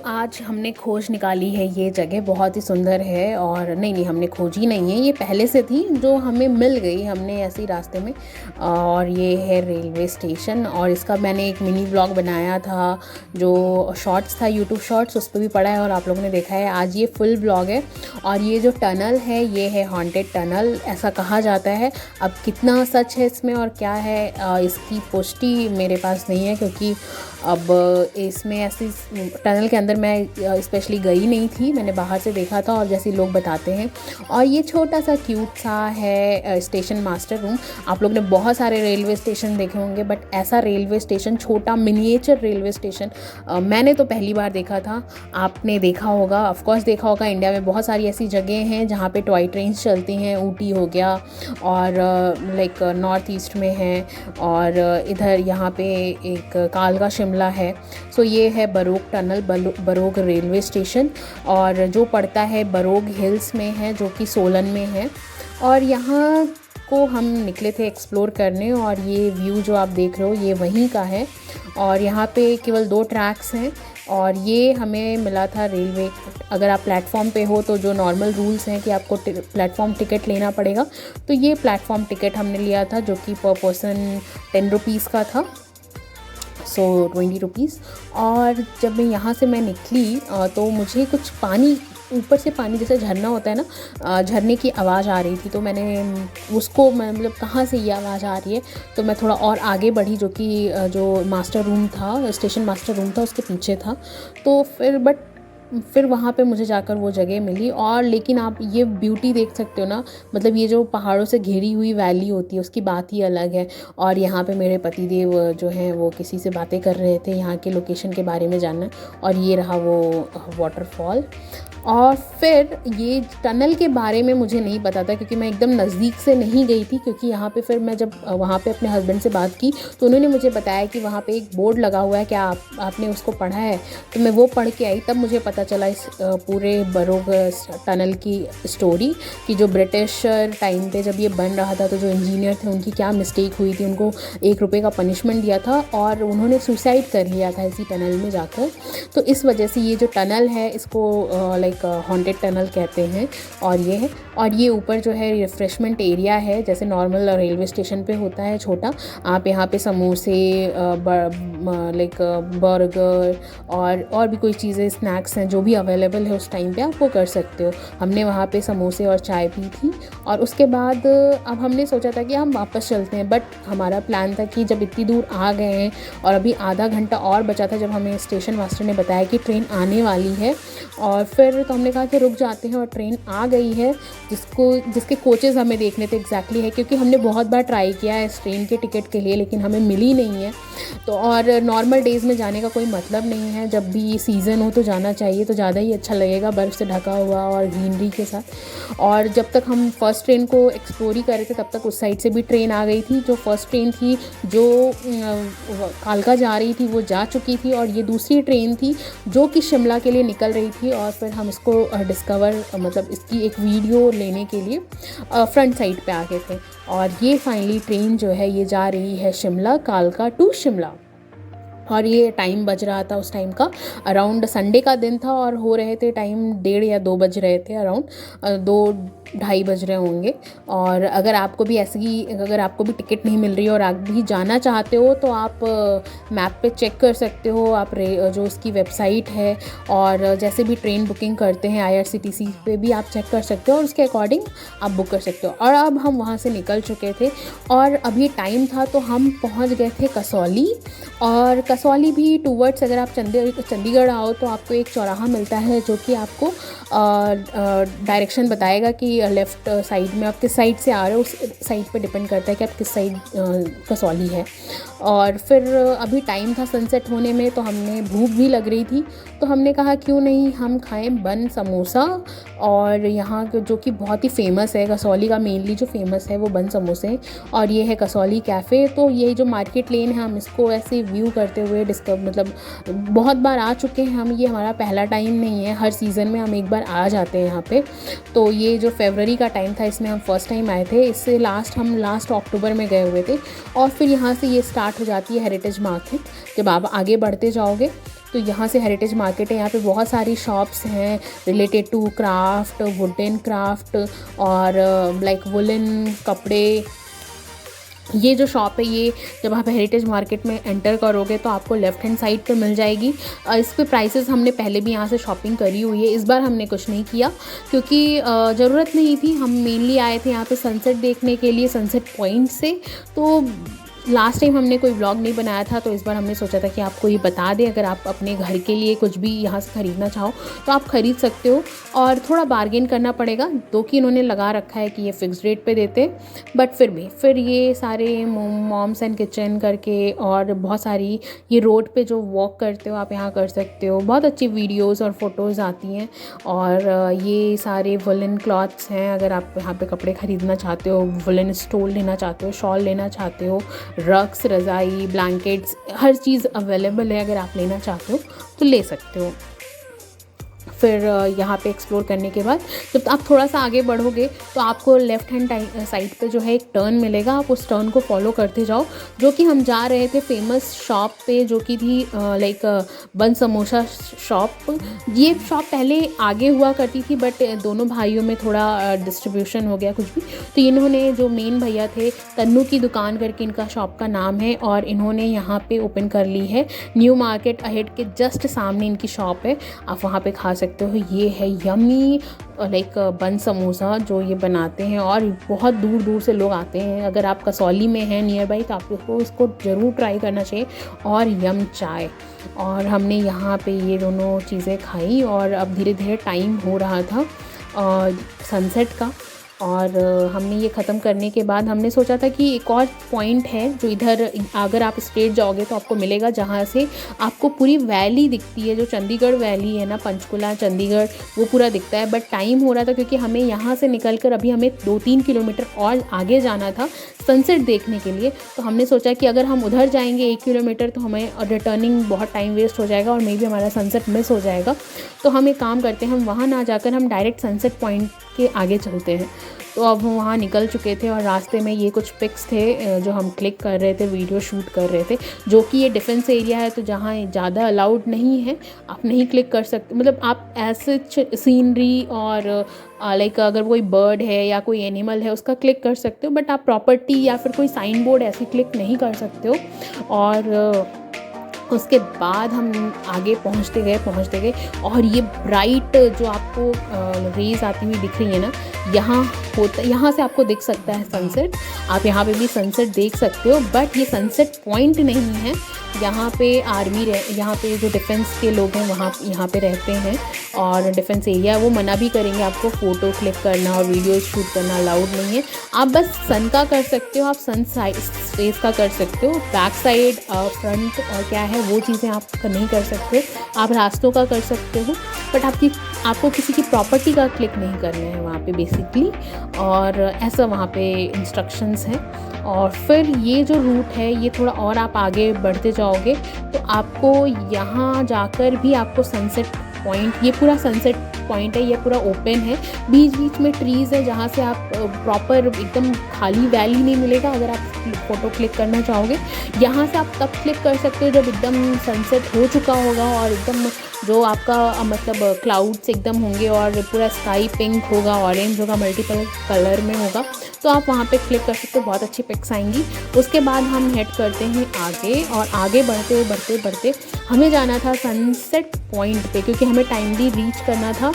आज हमने खोज निकाली है, ये जगह बहुत ही सुंदर है। और नहीं हमने खोजी नहीं है, ये पहले से थी जो हमें मिल गई, हमने ऐसी रास्ते में। और ये है रेलवे स्टेशन, और इसका मैंने एक मिनी व्लॉग बनाया था जो शॉर्ट्स था, यूट्यूब शॉर्ट्स, उस पर भी पड़ा है और आप लोगों ने देखा है। आज ये फुल व्लॉग है। और ये जो टनल है ये है हॉन्टेड टनल, ऐसा कहा जाता है। अब कितना सच है इसमें और क्या है इसकी पुष्टि मेरे पास नहीं है, क्योंकि अब इसमें ऐसी टनल के अंदर मैं स्पेशली गई नहीं थी, मैंने बाहर से देखा था और जैसे लोग बताते हैं। और ये छोटा सा क्यूट सा है स्टेशन मास्टर रूम। आप लोग ने बहुत सारे रेलवे स्टेशन देखे होंगे, बट ऐसा रेलवे स्टेशन, छोटा मिनिएचर रेलवे स्टेशन मैंने तो पहली बार देखा था। आपने देखा होगा, ऑफ कोर्स देखा होगा, इंडिया में बहुत सारी ऐसी जगह हैं जहाँ पे टॉय ट्रेन्स चलती हैं। ऊटी हो गया, और लाइक नॉर्थ ईस्ट में है, और इधर यहाँ पे एक कालका शिमला है। सो ये है बरोग टनल, बरोग रेलवे स्टेशन, और जो पड़ता है बरोग हिल्स में है, जो कि सोलन में है। और यहाँ को हम निकले थे एक्सप्लोर करने, और ये व्यू जो आप देख रहे हो ये वहीं का है। और यहाँ पे केवल 2 ट्रैक्स हैं, और ये हमें मिला था रेलवे। अगर आप प्लेटफॉर्म पे हो तो जो नॉर्मल रूल्स हैं कि आपको प्लेटफॉर्म टिकट लेना पड़ेगा, तो ये प्लेटफॉर्म टिकट हमने लिया था, जो कि पर पर्सन 10 रुपीज़ का था, सो 20 रुपीज़। और जब यहाँ से मैं निकली तो मुझे कुछ पानी, ऊपर से पानी जैसे झरना होता है ना, झरने की आवाज़ आ रही थी। तो मैंने उसको मतलब कहाँ से ये आवाज़ आ रही है, तो मैं थोड़ा और आगे बढ़ी, जो कि जो मास्टर रूम था, स्टेशन मास्टर रूम था, उसके पीछे था। तो फिर वहाँ पे मुझे जाकर वो जगह मिली। और लेकिन आप ये ब्यूटी देख सकते हो ना, मतलब ये जो पहाड़ों से घिरी हुई वैली होती है उसकी बात ही अलग है। और यहाँ पे मेरे पतिदेव जो हैं वो किसी से बातें कर रहे थे यहाँ के लोकेशन के बारे में जानना, और ये रहा वो वाटरफॉल। और फिर ये टनल के बारे में मुझे नहीं पता था, क्योंकि मैं एकदम नज़दीक से नहीं गई थी। क्योंकि यहाँ पे फिर मैं जब वहाँ पे अपने हस्बैंड से बात की तो उन्होंने मुझे बताया कि वहाँ पे एक बोर्ड लगा हुआ है, क्या आपने उसको पढ़ा है? तो मैं वो पढ़ के आई, तब मुझे पता चला इस पूरे बरोग टनल की स्टोरी, कि जो ब्रिटिश टाइम पे जब ये बन रहा था तो जो इंजीनियर थे उनकी क्या मिस्टेक हुई थी, उनको 1 रुपये का पनिशमेंट दिया था और उन्होंने सुसाइड कर लिया था इसी टनल में जाकर। तो इस वजह से ये जो टनल है इसको लाइक हॉन्टेड टनल कहते हैं। और ये है, और ये ऊपर जो है रिफ़्रेशमेंट एरिया है, जैसे नॉर्मल रेलवे स्टेशन पे होता है छोटा। आप यहाँ पे समोसे, लाइक बर्गर और भी कोई चीज़ें, स्नैक्स हैं जो भी अवेलेबल है उस टाइम पे, आप वो कर सकते हो। हमने वहाँ पे समोसे और चाय पी थी। और उसके बाद अब हमने सोचा था कि हम वापस चलते हैं, बट हमारा प्लान था कि जब इतनी दूर आ गए हैं और अभी आधा घंटा और बचा था, जब हमें स्टेशन मास्टर ने बताया कि ट्रेन आने वाली है, और फिर तो हमने कहा कि रुक जाते हैं। और ट्रेन आ गई है, जिसके कोचेज़ हमें देखने थे एग्जैक्टली है, क्योंकि हमने बहुत बार ट्राई किया है इस ट्रेन के टिकट के लिए, लेकिन हमें मिली नहीं है। तो और नॉर्मल डेज़ में जाने का कोई मतलब नहीं है, जब भी सीज़न हो तो जाना चाहिए, तो ज़्यादा ही अच्छा लगेगा, बर्फ़ से ढका हुआ और ग्रीनरी के साथ। और जब तक हम फर्स्ट ट्रेन को एक्सप्लोर ही कर रहे थे, तब तक उस साइड से भी ट्रेन आ गई थी। जो फर्स्ट ट्रेन थी जो कालका जा रही थी वो जा चुकी थी, और ये दूसरी ट्रेन थी जो कि शिमला के लिए निकल रही थी। और फिर हम इसको डिस्कवर, मतलब इसकी एक वीडियो लेने के लिए फ्रंट साइड पे आ गए थे। और ये फाइनली ट्रेन जो है ये जा रही है शिमला, कालका टू शिमला। और ये टाइम बज रहा था उस टाइम का, अराउंड संडे का दिन था, और हो रहे थे टाइम 1:30 या 2 बज रहे थे, अराउंड 2-2:30 बज रहे होंगे। और अगर आपको भी टिकट नहीं मिल रही है और आप भी जाना चाहते हो, तो आप मैप पे चेक कर सकते हो, आप जो उसकी वेबसाइट है, और जैसे भी ट्रेन बुकिंग करते हैं IRCTC पे भी आप चेक कर सकते हो, और उसके अकॉर्डिंग आप बुक कर सकते हो। और अब हम वहाँ से निकल चुके थे, और अभी टाइम था तो हम पहुँच गए थे कसौली। और कसौली भी टूवर्ड्स, अगर आप चंडीगढ़ आओ तो आपको एक चौराहा मिलता है जो कि आपको डायरेक्शन बताएगा कि लेफ़्ट साइड में आप किस साइड से आ रहे हो, उस साइड पे डिपेंड करता है कि आप किस साइड कसौली है। और फिर अभी टाइम था सनसेट होने में, तो हमने भूख भी लग रही थी, तो हमने कहा क्यों नहीं हम खाएं बन समोसा। और यहाँ जो कि बहुत ही फेमस है, कसौली का मेनली जो फेमस है वो बन समोसे हैं। और ये है कसौली कैफ़े। तो ये जो मार्केट लेन है, हम इसको ऐसे व्यू करते हुए मतलब बहुत बार आ चुके हैं हम, ये हमारा पहला टाइम नहीं है, हर सीज़न में हम एक बार आ जाते हैं यहाँ पे। तो ये जो फरवरी का टाइम था इसमें हम फर्स्ट टाइम आए थे, इससे हम लास्ट अक्टूबर में गए हुए थे। और फिर यहाँ से ये स्टार्ट हो जाती है हेरिटेज मार्केट। जब आप आगे बढ़ते जाओगे तो यहाँ से हेरिटेज मार्केट है, यहाँ पे बहुत सारी शॉप्स हैं related to craft, wooden craft और लाइक वुलन कपड़े। ये जो शॉप है ये जब आप हेरिटेज मार्केट में एंटर करोगे तो आपको लेफ़्ट हैंड साइड पे मिल जाएगी। इस पे प्राइसेस हमने पहले भी यहाँ से शॉपिंग करी हुई है, इस बार हमने कुछ नहीं किया क्योंकि ज़रूरत नहीं थी। हम मेनली आए थे यहाँ पे सनसेट देखने के लिए, सनसेट पॉइंट से। तो लास्ट टाइम हमने कोई व्लॉग नहीं बनाया था तो इस बार हमने सोचा था कि आपको ये बता दें, अगर आप अपने घर के लिए कुछ भी यहाँ से ख़रीदना चाहो तो आप ख़रीद सकते हो और थोड़ा बार्गेन करना पड़ेगा। दो कि इन्होंने लगा रखा है कि ये फ़िक्स रेट पे देते, बट फिर ये सारे मॉम्स एंड किचन करके और बहुत सारी ये रोड पे जो वॉक करते हो आप यहाँ कर सकते हो। बहुत अच्छी वीडियोज़ और फ़ोटोज़ आती हैं। और ये सारे वुलन क्लॉथ्स हैं, अगर आप यहाँ पे कपड़े ख़रीदना चाहते हो, वुलन स्टोल लेना चाहते हो, शॉल लेना चाहते हो, रग्स, रज़ाई, ब्लैंकेट्स, हर चीज़ अवेलेबल है। अगर आप लेना चाहते हो तो ले सकते हो। फिर यहाँ पे एक्सप्लोर करने के बाद जब आप थोड़ा सा आगे बढ़ोगे तो आपको लेफ़्ट हैंड साइड पे जो है एक टर्न मिलेगा, आप उस टर्न को फॉलो करते जाओ। जो कि हम जा रहे थे फेमस शॉप पे, जो कि थी लाइक बन समोसा शॉप। ये शॉप पहले आगे हुआ करती थी बट दोनों भाइयों में थोड़ा डिस्ट्रीब्यूशन हो गया कुछ भी, तो इन्होंने, जो मेन भैया थे, तन्नू की दुकान करके इनका शॉप का नाम है, और इन्होंने यहाँ पे ओपन कर ली है। न्यू मार्केट अहेड के जस्ट सामने इनकी शॉप है, आप वहाँ पे खा सकते हो। ये है यमी लाइक बन समोसा जो ये बनाते हैं, और बहुत दूर दूर से लोग आते हैं। अगर आप कसौली में हैं नियर बाई तो आपको इसको ज़रूर ट्राई करना चाहिए। और यम चाय, और हमने यहाँ पे ये दोनों चीज़ें खाई। और अब धीरे धीरे टाइम हो रहा था सनसेट का, और हमने ये ख़त्म करने के बाद हमने सोचा था कि एक और पॉइंट है जो इधर अगर आप स्ट्रेट जाओगे तो आपको मिलेगा, जहाँ से आपको पूरी वैली दिखती है, जो चंडीगढ़ वैली है ना, पंचकुला चंडीगढ़, वो पूरा दिखता है। बट टाइम हो रहा था क्योंकि हमें यहाँ से निकलकर अभी हमें 2-3 किलोमीटर और आगे जाना था सनसेट देखने के लिए। तो हमने सोचा कि अगर हम उधर जाएंगे 1 किलोमीटर तो हमें रिटर्निंग बहुत टाइम वेस्ट हो जाएगा और मे बी हमारा सनसेट मिस हो जाएगा। तो हम एक काम करते हैं, हम वहाँ ना जाकर हम डायरेक्ट सनसेट पॉइंट के आगे चलते हैं। तो अब हम वहाँ निकल चुके थे और रास्ते में ये कुछ पिक्स थे जो हम क्लिक कर रहे थे, वीडियो शूट कर रहे थे। जो कि ये डिफेंस एरिया है तो जहाँ ज़्यादा अलाउड नहीं है, आप नहीं क्लिक कर सकते। मतलब आप ऐसे सीनरी और लाइक अगर कोई बर्ड है या कोई एनिमल है उसका क्लिक कर सकते हो, बट आप प्रॉपर्टी या फिर कोई साइन बोर्ड ऐसे क्लिक नहीं कर सकते हो। और उसके बाद हम आगे पहुंचते गए और ये ब्राइट जो आपको रेज आती हुई दिख रही है ना, यहाँ से आपको दिख सकता है सनसेट। आप यहाँ पे भी सनसेट देख सकते हो, बट ये सनसेट पॉइंट नहीं है। यहाँ पे यहाँ पे जो डिफेंस के लोग हैं वहाँ यहाँ पे रहते हैं, और डिफेंस एरिया वो मना भी करेंगे आपको फ़ोटो क्लिक करना और वीडियो शूट करना अलाउड नहीं है। आप बस सन का कर सकते हो, आप सन फेस का कर सकते हो, बैक साइड, फ्रंट और क्या है वो चीज़ें आप नहीं कर सकते। आप रास्तों का कर सकते हो, बट आपको किसी की प्रॉपर्टी का क्लिक नहीं करना है वहाँ पे बेसिकली। और ऐसा वहाँ पे इंस्ट्रक्शंस हैं। और फिर ये जो रूट है ये थोड़ा और आप आगे बढ़ते जाओगे तो आपको यहाँ जाकर भी आपको सनसेट पॉइंट, ये पूरा सनसेट पॉइंट है, ये पूरा ओपन है, बीच बीच में ट्रीज़ है जहाँ से आप प्रॉपर एकदम खाली वैली नहीं मिलेगा। अगर आप फ़ोटो क्लिक करना चाहोगे यहाँ से आप तब क्लिक कर सकते हो जब एकदम सनसेट हो चुका होगा और एकदम जो आपका मतलब क्लाउड्स एकदम होंगे और पूरा स्काई पिंक होगा, ऑरेंज होगा, मल्टीपल कलर में होगा, तो आप वहाँ पे क्लिक कर सकते हो। बहुत अच्छी पिक्स आएंगी। उसके बाद हम हेड करते हैं आगे, और आगे बढ़ते हमें जाना था सनसेट पॉइंट पे क्योंकि हमें टाइमली रीच करना था।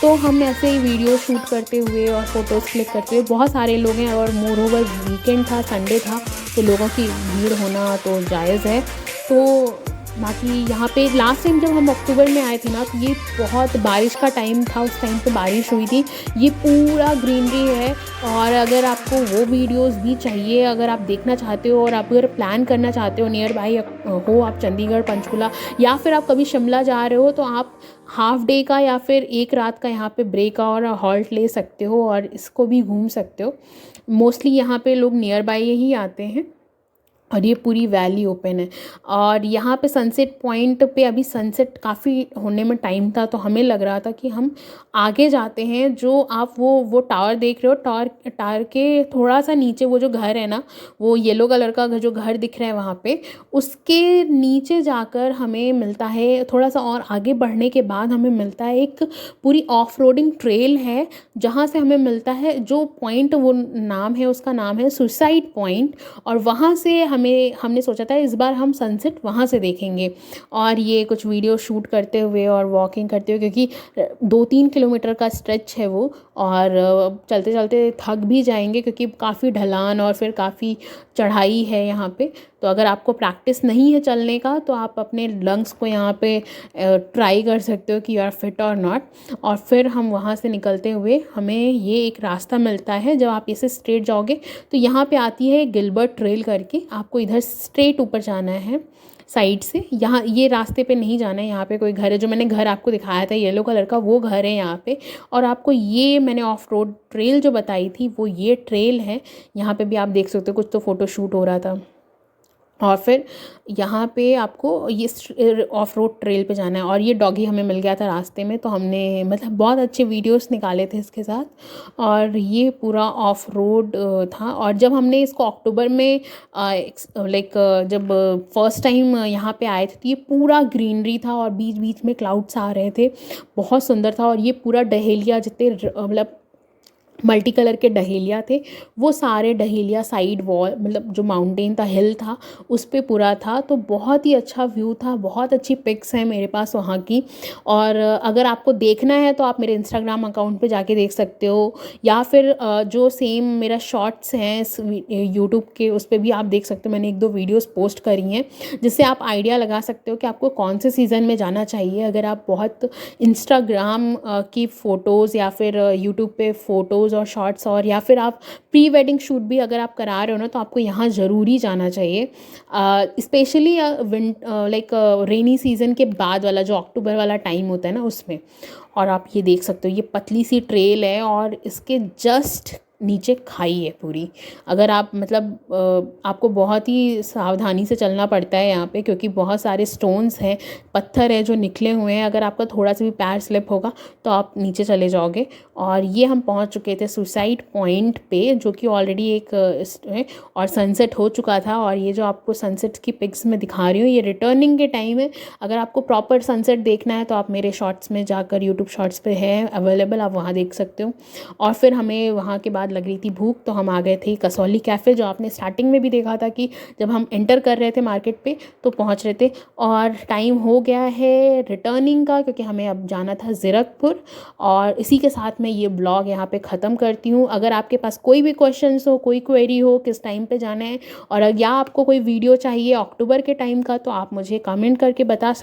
तो हम ऐसे ही वीडियो शूट करते हुए और फ़ोटोज़ क्लिक करते हुए, बहुत सारे लोग हैं और मोर ओवर वीकेंड था, संडे था, तो लोगों की भीड़ होना तो जायज़ है। तो बाकी यहाँ पे लास्ट टाइम जब हम अक्टूबर में आए थे ना, तो ये बहुत बारिश का टाइम था, उस टाइम पे बारिश हुई थी। ये पूरा ग्रीनरी है, और अगर आपको वो वीडियोस भी चाहिए, अगर आप देखना चाहते हो और आप अगर प्लान करना चाहते हो नियर बाई हो आप चंडीगढ़, पंचकुला, या फिर आप कभी शिमला जा रहे हो, तो आप हाफ डे का या फिर एक रात का यहाँ पे ब्रेक और हॉल्ट ले सकते हो और इसको भी घूम सकते हो। मोस्टली यहाँ पे लोग नियर बाई ही आते हैं। और ये पूरी वैली ओपन है। और यहाँ पे सनसेट पॉइंट पे अभी सनसेट काफ़ी होने में टाइम था, तो हमें लग रहा था कि हम आगे जाते हैं। जो आप वो टावर देख रहे हो, टावर टावर के थोड़ा सा नीचे वो जो घर है ना, वो येलो कलर का जो घर दिख रहा है वहाँ पे, उसके नीचे जाकर हमें मिलता है, थोड़ा सा और आगे बढ़ने के बाद हमें मिलता है एक पूरी ऑफ रोडिंग ट्रेल है, जहाँ से हमें मिलता है जो पॉइंट, वो नाम है, उसका नाम है सुसाइड पॉइंट। और वहाँ से हमने सोचा था इस बार हम सनसेट वहाँ से देखेंगे। और ये कुछ वीडियो शूट करते हुए और वॉकिंग करते हुए, क्योंकि 2-3 किलोमीटर का स्ट्रेच है वो, और चलते चलते थक भी जाएंगे क्योंकि काफ़ी ढलान और फिर काफ़ी चढ़ाई है यहाँ पे। तो अगर आपको प्रैक्टिस नहीं है चलने का, तो आप अपने लंग्स को यहाँ पे ट्राई कर सकते हो कि यू आर फिट और नॉट। और फिर हम वहाँ से निकलते हुए हमें ये एक रास्ता मिलता है, जब आप इसे स्ट्रेट जाओगे तो यहाँ पे आती है गिलबर्ट ट्रेल करके, आपको इधर स्ट्रेट ऊपर जाना है साइड से। यहाँ ये रास्ते पे नहीं जाना है, यहाँ पे कोई घर है, जो मैंने घर आपको दिखाया था येलो कलर का, वो घर है यहाँ पे। और आपको ये मैंने ऑफ रोड ट्रेल जो बताई थी, वो ये ट्रेल है। यहाँ पे भी आप देख सकते हो कुछ तो फ़ोटो शूट हो रहा था। और फिर यहाँ पे आपको ये ऑफ रोड ट्रेल पे जाना है। और ये डॉगी हमें मिल गया था रास्ते में, तो हमने मतलब बहुत अच्छे वीडियोस निकाले थे इसके साथ। और ये पूरा ऑफ रोड था। और जब हमने इसको अक्टूबर में लाइक जब फर्स्ट टाइम यहाँ पे आए थे, तो ये पूरा ग्रीनरी था और बीच बीच में क्लाउड्स आ रहे थे, बहुत सुंदर था। और ये पूरा डहेलिया जितने मतलब मल्टी कलर के डहेलिया थे, वो सारे डहेलिया साइड वॉल, मतलब जो माउंटेन था, हिल था, उस पे पूरा था। तो बहुत ही अच्छा व्यू था, बहुत अच्छी पिक्स हैं मेरे पास वहाँ की। और अगर आपको देखना है तो आप मेरे इंस्टाग्राम अकाउंट पे जाके देख सकते हो, या फिर जो सेम मेरा शॉर्ट्स हैं यूट्यूब के, उस पर भी आप देख सकते हो। मैंने 1-2 वीडियोस पोस्ट करी हैं, जिससे आप आइडिया लगा सकते हो कि आपको कौन से सीज़न में जाना चाहिए। अगर आप बहुत इंस्टाग्राम की फ़ोटोज़ या फिर यूट्यूब पे फ़ोटोज़ और शॉर्ट्स, और या फिर आप प्री वेडिंग शूट भी अगर आप करा रहे हो ना, तो आपको यहाँ ज़रूरी जाना चाहिए। स्पेशली लाइक रेनी सीज़न के बाद वाला जो अक्टूबर वाला टाइम होता है ना, उसमें। और आप ये देख सकते हो, ये पतली सी ट्रेल है और इसके जस्ट नीचे खाई है पूरी। अगर आप मतलब आपको बहुत ही सावधानी से चलना पड़ता है यहाँ पे, क्योंकि बहुत सारे स्टोन्स हैं, पत्थर है जो निकले हुए हैं। अगर आपका थोड़ा सा भी पैर स्लिप होगा तो आप नीचे चले जाओगे। और ये हम पहुँच चुके थे सुसाइड पॉइंट पे, जो कि ऑलरेडी एक है, और सनसेट हो चुका था। और ये जो आपको सनसेट की पिक्स में दिखा रही हूँ, ये रिटर्निंग के टाइम है। अगर आपको प्रॉपर सनसेट देखना है तो आप मेरे शॉर्ट्स में जाकर, यूट्यूब शॉर्ट्स पे है अवेलेबल, आप वहाँ देख सकते हो। और फिर हमें वहाँ के बाद लग रही थी भूख, तो हम आ गए थे कसौली कैफ़े, जो आपने स्टार्टिंग में भी देखा था कि जब हम एंटर कर रहे थे मार्केट पे तो पहुँच रहे थे। और टाइम हो गया है रिटर्निंग का, क्योंकि हमें अब जाना था ज़ीरकपुर। और इसी के साथ मैं ये ब्लॉग यहाँ पे ख़त्म करती हूँ। अगर आपके पास कोई भी क्वेश्चंस हो, कोई क्वेरी हो किस टाइम पे जाना है, और या आपको कोई वीडियो चाहिए अक्टूबर के टाइम का, तो आप मुझे कमेंट करके बता सकते